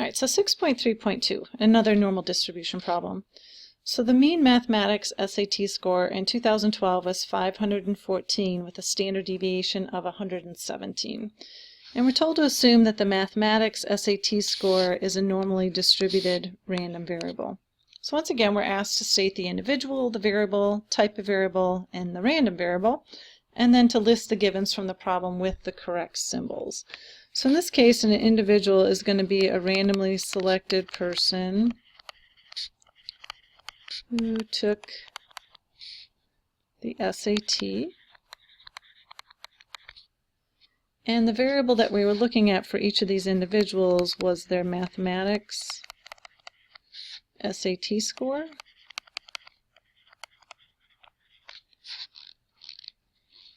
All right, so 6.3.2, another normal distribution problem. So the mean mathematics SAT score in 2012 was 514 with a standard deviation of 117. And we're told to assume that the mathematics SAT score is a normally distributed random variable. So once again, we're asked to state the individual, the variable, type of variable, and the random variable, and then to list the givens from the problem with the correct symbols. So in this case, an individual is going to be a randomly selected person who took the SAT. And the variable that we were looking at for each of these individuals was their mathematics SAT score.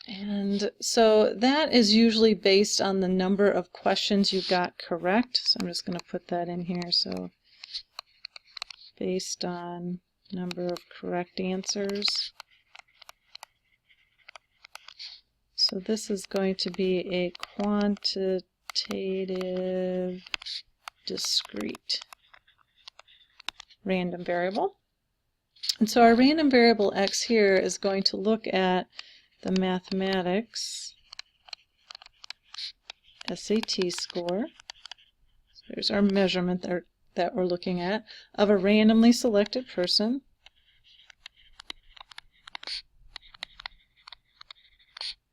And so that is usually based on the number of questions you got correct. So I'm just going to put that in here. So based on number of correct answers. So this is going to be a quantitative discrete random variable. And so our random variable x here is going to look at the mathematics SAT score. So there's our measurement there that we're looking at of a randomly selected person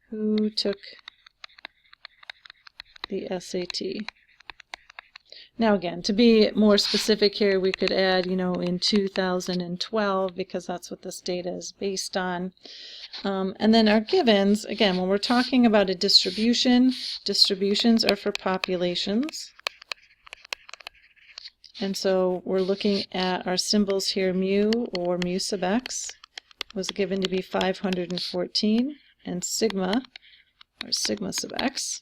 who took the SAT. Now again, to be more specific here, we could add, in 2012, because that's what this data is based on. And then our givens, again, when we're talking about a distribution, distributions are for populations. And so we're looking at our symbols here, mu or mu sub x was given to be 514, and sigma, or sigma sub x,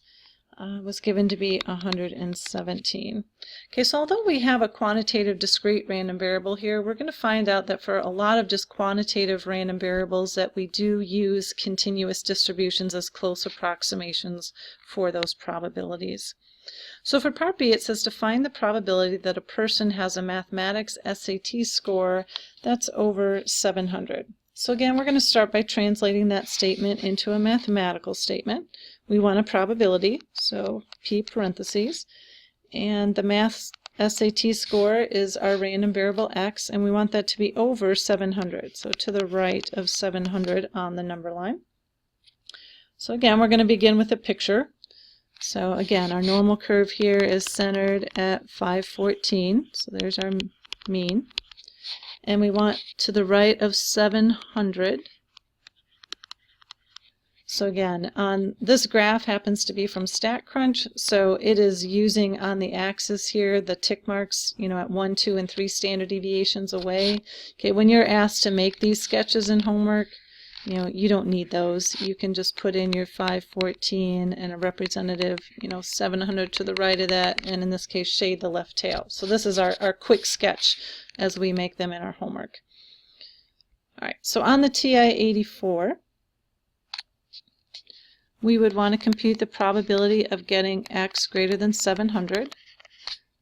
was given to be 117. Okay, so although we have a quantitative discrete random variable here, we're going to find out that for a lot of just quantitative random variables that we do use continuous distributions as close approximations for those probabilities. So for part B, it says to find the probability that a person has a mathematics SAT score that's over 700. So again, we're going to start by translating that statement into a mathematical statement. We want a probability, so P parentheses, and the math SAT score is our random variable x, and we want that to be over 700, so to the right of 700 on the number line. So again, we're going to begin with a picture. So again, our normal curve here is centered at 514, so there's our mean. And we want to the right of 700. So again, on this graph happens to be from StatCrunch, so it is using on the axis here the tick marks, at 1, 2, and 3 standard deviations away. Okay, when you're asked to make these sketches in homework, you don't need those. You can just put in your 514 and a representative, 700 to the right of that, and in this case, shade the left tail. So this is our quick sketch as we make them in our homework. All right, so on the TI-84, we would want to compute the probability of getting x greater than 700.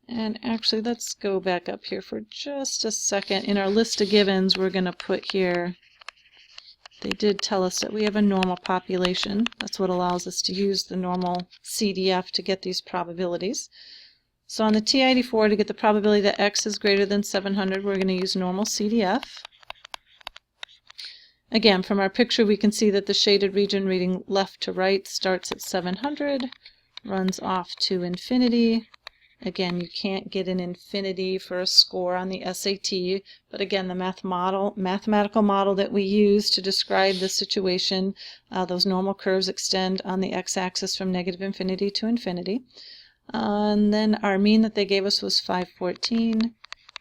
And actually, let's go back up here for just a second. In our list of givens, we're going to put here, they did tell us that we have a normal population. That's what allows us to use the normal CDF to get these probabilities. So on the TI-84, to get the probability that x is greater than 700, we're going to use normal CDF. Again, from our picture, we can see that the shaded region reading left to right starts at 700, runs off to infinity. Again, you can't get an infinity for a score on the SAT, but again, the mathematical model that we use to describe the situation, those normal curves extend on the x-axis from negative infinity to infinity. And then our mean that they gave us was 514.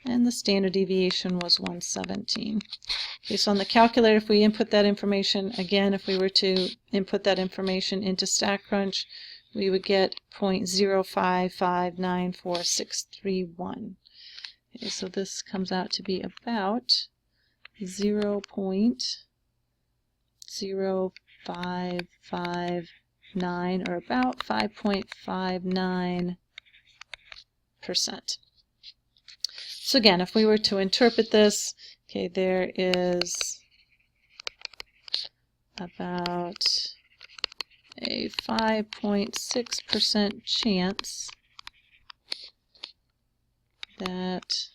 And the standard deviation was 117. Okay, so on the calculator, if we input that information, again, if we were to input that information into StatCrunch, we would get 0.0559461. Okay, so this comes out to be about 0.0559, or about 5.59%. So again, if we were to interpret this, okay, there is about a 5.6% chance that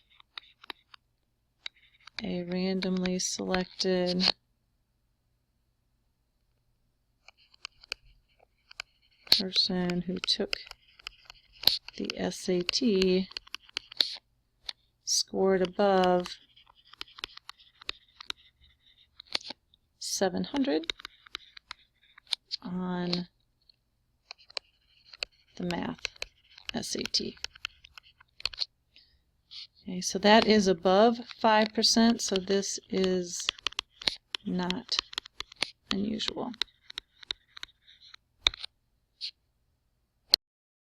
a randomly selected person who took the SAT scored above 700 on the math SAT. Okay, so that is above 5%, so this is not unusual.